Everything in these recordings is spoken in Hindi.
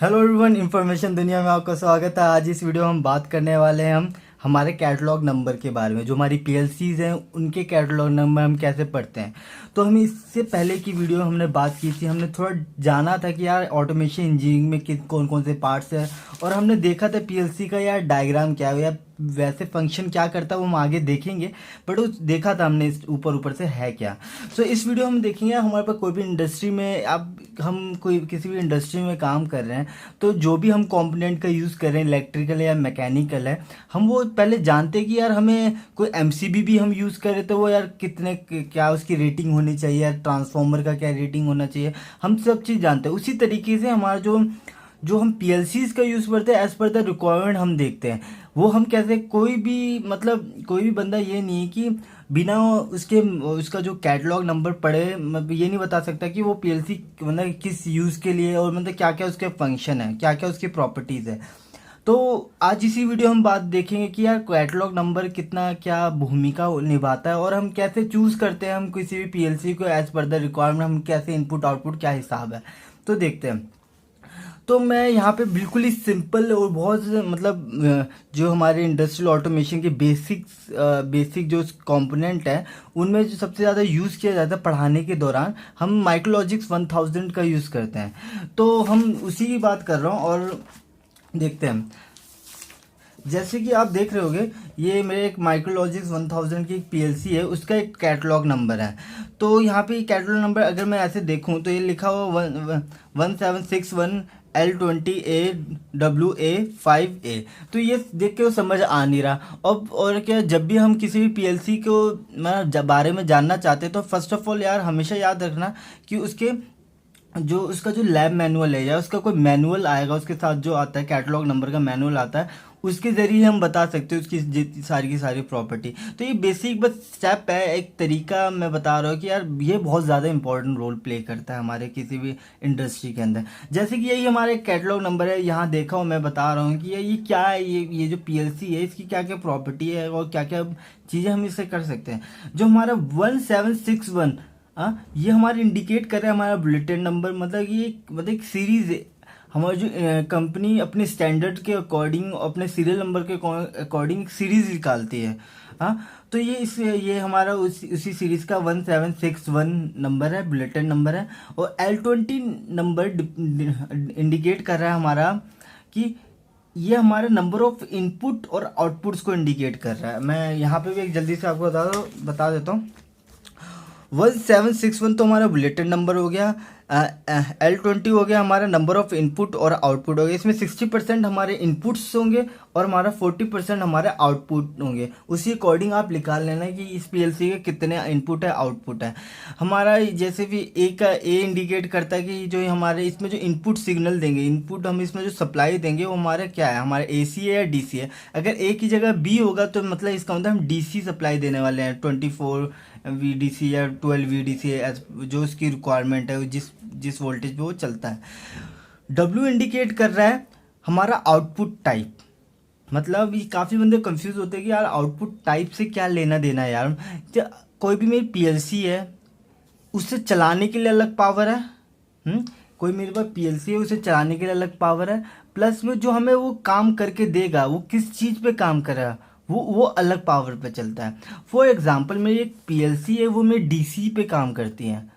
हेलो एवरीवन, इंफॉर्मेशन दुनिया में आपका स्वागत है। आज इस वीडियो में हम बात करने वाले हैं हमारे कैटलॉग नंबर के बारे में। जो हमारी पीएलसीज हैं उनके कैटलॉग नंबर हम कैसे पढ़ते हैं। तो हम इससे पहले की वीडियो में हमने बात की थी, हमने थोड़ा जाना था कि यार ऑटोमेशन इंजीनियरिंग में कौन कौन से पार्ट्स हैं, और हमने देखा था पीएलसी का यार डायग्राम क्या है या वैसे फंक्शन क्या करता है वो हम आगे देखेंगे। बट वो देखा था हमने ऊपर ऊपर से है क्या। सो इस वीडियो में देखेंगे हमारे पास कोई भी इंडस्ट्री में, अब हम कोई किसी भी इंडस्ट्री में काम कर रहे हैं तो जो भी हम कंपोनेंट का यूज़ कर रहे हैं, इलेक्ट्रिकल या मैकेनिकल है, हम वो पहले जानते हैं कि यार हमें कोई एमसीबी भी हम यूज़ कर रहे तो वो यार कितने क्या उसकी रेटिंग होनी चाहिए, यार ट्रांसफार्मर का क्या रेटिंग होना चाहिए, हम सब चीज़ जानते हैं। उसी तरीके से हमारा जो जो हम पीएलसीज का यूज़ करते हैं एज़ पर द रिक्वायरमेंट हम देखते हैं। वो हम कैसे, कोई भी मतलब कोई भी बंदा ये नहीं है कि बिना उसका जो कैटलॉग नंबर पढ़े मतलब ये नहीं बता सकता कि वो पीएलसी मतलब किस यूज़ के लिए और मतलब क्या क्या उसके फंक्शन है, क्या क्या उसकी प्रॉपर्टीज़ है। तो आज इसी वीडियो हम बात देखेंगे कि यार कैटलॉग नंबर कितना क्या भूमिका निभाता है और हम कैसे चूज़ करते हैं हम किसी भी पीएलसी को एज़ पर द रिक्वायरमेंट, हम कैसे इनपुट आउटपुट क्या हिसाब है। तो देखते हैं। तो मैं यहाँ पे बिल्कुल ही सिंपल और बहुत मतलब जो हमारे इंडस्ट्रियल ऑटोमेशन के बेसिक जो कंपोनेंट है उनमें जो सबसे ज़्यादा यूज़ किया जाता है पढ़ाने के दौरान, हम माइक्रोलॉजिक्स 1000 का यूज़ करते हैं। तो हम उसी की बात कर रहा हूँ और देखते हैं। जैसे कि आप देख रहे होगे, ये मेरे एक माइक्रोलॉजिक्स 1000 की एक पीएलसी है, उसका एक कैटलॉग नंबर है। तो यहाँ पे कैटलॉग नंबर अगर मैं ऐसे देखूँ तो ये लिखा हुआ 1761 L20AWA5A। तो ये देख के वो समझ आ नहीं रहा। अब और क्या, जब भी हम किसी भी पीएलसी को बारे में जानना चाहते हैं तो फर्स्ट ऑफ ऑल यार हमेशा याद रखना कि उसका जो लैब मैनुअल है या उसका कोई मैनुअल आएगा उसके साथ, जो आता है कैटलॉग नंबर का मैनुअल आता है, उसके ज़रिए हम बता सकते हैं उसकी सारी की सारी प्रॉपर्टी। तो ये बेसिक बस स्टेप है, एक तरीका मैं बता रहा हूँ कि यार ये बहुत ज़्यादा इंपॉर्टेंट रोल प्ले करता है हमारे किसी भी इंडस्ट्री के अंदर। जैसे कि यही हमारा एक कैटलॉग नंबर है, यहाँ देखा हो मैं बता रहा हूँ कि ये क्या है, ये जो पीएलसी है इसकी क्या क्या प्रॉपर्टी है और क्या क्या चीज़ें हम इससे कर सकते हैं। जो हमारा 1761 ये हमारे इंडिकेट कर रहा है हमारा बुलेटिन नंबर, मतलब ये मतलब एक सीरीज है। हमारी जो कंपनी अपने स्टैंडर्ड के अकॉर्डिंग, अपने सीरियल नंबर के अकॉर्डिंग सीरीज निकालती है। तो ये हमारा उसी सीरीज का 1761 नंबर है, बुलेटिन नंबर है। और L20 नंबर इंडिकेट कर रहा है हमारा कि ये हमारा नंबर ऑफ इनपुट और आउटपुट्स को इंडिकेट कर रहा है। मैं यहाँ पे भी एक जल्दी से आपको बता देता हूँ। 1761 तो हमारा बुलेटिन नंबर हो गया, L20 हो गया हमारा नंबर ऑफ इनपुट और आउटपुट हो गया। इसमें 60% हमारे इनपुट्स होंगे और हमारा 40% हमारे आउटपुट होंगे। उसी अकॉर्डिंग आप निकाल लेना कि इस पीएलसी के कितने इनपुट है आउटपुट है। हमारा जैसे भी ए इंडिकेट करता है कि जो हमारे इसमें जो इनपुट सिग्नल देंगे, इनपुट हम इसमें जो सप्लाई देंगे वो हमारा क्या है, हमारा एसी है या डीसी है। अगर ए की जगह बी होगा तो मतलब इसका मतलब हम डीसी सप्लाई देने वाले हैं, 24 VDC या 12 VDC जो उसकी रिक्वायरमेंट है, जिस वोल्टेज पे वो चलता है। W इंडिकेट कर रहा है हमारा आउटपुट टाइप। मतलब ये काफ़ी बंदे कंफ्यूज होते हैं कि यार आउटपुट टाइप से क्या लेना देना है यार। कोई भी मेरी पीएलसी है उससे चलाने के लिए अलग पावर है, कोई मेरे पास पीएलसी है उसे चलाने के लिए अलग पावर है, प्लस में जो हमें वो काम करके देगा वो किस चीज़ पे काम करेगा वो अलग पावर पे चलता है। फॉर एग्जांपल मेरी एक पीएलसी है, वो मेरी डीसी पे काम करती है,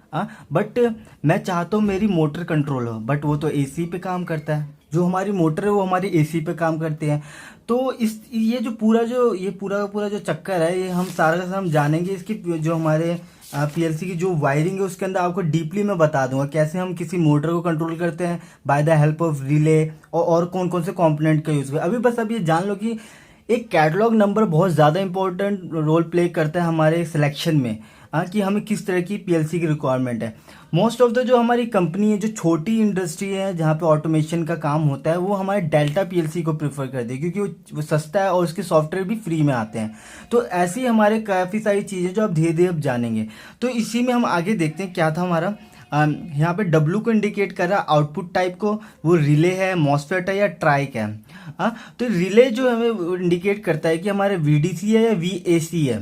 बट मैं चाहता हूँ मेरी मोटर कंट्रोल हो, बट वो तो एसी पे काम करता है। जो हमारी मोटर है वो हमारी एसी पे काम करती है। तो ये पूरा जो चक्कर है, ये हम सारा का सारा हम जानेंगे। इसकी जो हमारे पीएलसी की जो वायरिंग है उसके अंदर आपको डीपली मैं बता दूंगा कैसे हम किसी मोटर को कंट्रोल करते हैं by the help of relay, और कौन कौन से कंपोनेंट का यूज़ अभी बस अब ये जान लो कि एक कैटलॉग नंबर बहुत ज़्यादा इंपॉर्टेंट रोल प्ले करता है हमारे सिलेक्शन में, कि हमें किस तरह की पीएलसी की रिक्वायरमेंट है। मोस्ट ऑफ द जो हमारी कंपनी है, जो छोटी इंडस्ट्री है जहाँ पे ऑटोमेशन का काम होता है, वो हमारे डेल्टा पीएलसी को प्रेफर करते हैं क्योंकि वो सस्ता है और उसके सॉफ्टवेयर भी फ्री में आते हैं। तो ऐसे ही हमारे काफ़ी सारी चीज़ें जो आप धीरे धीरे अब जानेंगे। तो इसी में हम आगे देखते हैं क्या था हमारा। यहाँ पे W को इंडिकेट कर रहा है आउटपुट टाइप को, वो रिले है, मॉसफेट है या ट्राइक है। तो रिले जो हमें इंडिकेट करता है कि हमारे VDC है या VAC है,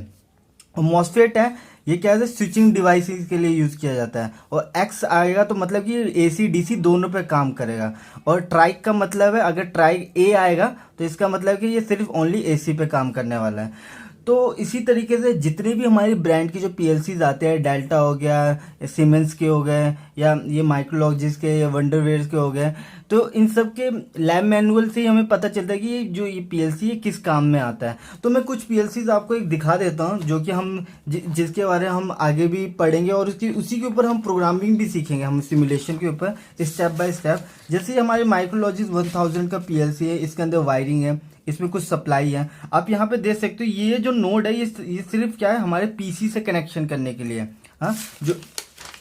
और मॉसफेट है ये क्या है, स्विचिंग डिवाइसेस के लिए यूज़ किया जाता है। और एक्स आएगा तो मतलब कि एसी डीसी दोनों पे काम करेगा। और ट्राइक का मतलब है, अगर ट्राइक ए आएगा तो इसका मतलब कि ये सिर्फ ओनली एसी पे काम करने वाला है। तो इसी तरीके से जितने भी हमारी ब्रांड की जो पीएलसीज आते हैं, डेल्टा हो गया, सीमेंस के हो गए, या ये माइक्रोलॉजिस के या वंडरवेयर के हो गए, तो इन सब के लैब मैनुअल से ही हमें पता चलता है कि जो ये पीएलसी है किस काम में आता है। तो मैं कुछ पीएलसीज आपको एक दिखा देता हूँ, जो कि हम जिसके बारे में हम आगे भी पढ़ेंगे, और उसी के ऊपर हम प्रोग्रामिंग भी सीखेंगे, हम सिमुलेशन के ऊपर स्टेप बाय स्टेप। जैसे हमारे माइक्रोलॉजिस 1000 का पीएलसी है, इसके अंदर वायरिंग है, इसमें कुछ सप्लाई है। आप यहाँ पे देख सकते हो, ये जो नोड है ये सिर्फ क्या है, हमारे पीसी से कनेक्शन करने के लिए। हाँ, जो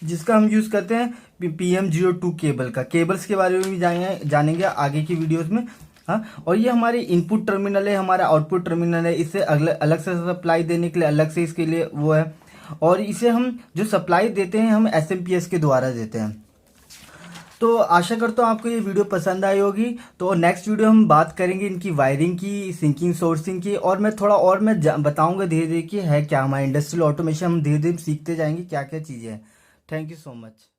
जिसका हम यूज करते हैं PM02 केबल का। केबल्स के बारे में भी जानेंगे आगे की वीडियोस में। हाँ, और ये हमारे इनपुट टर्मिनल है, हमारा आउटपुट टर्मिनल है। इसे अलग से सप्लाई देने के लिए अलग से इसके लिए वो है। और इसे हम जो सप्लाई देते हैं हम SMPS के द्वारा देते हैं। तो आशा करता हूँ आपको ये वीडियो पसंद आई होगी। तो नेक्स्ट वीडियो हम बात करेंगे इनकी वायरिंग की, सिंकिंग सोर्सिंग की, और मैं थोड़ा और मैं बताऊंगा धीरे धीरे कि है क्या हमारा इंडस्ट्रियल ऑटोमेशन। हम धीरे धीरे सीखते जाएंगे क्या क्या चीज़ें हैं। Thank you so much.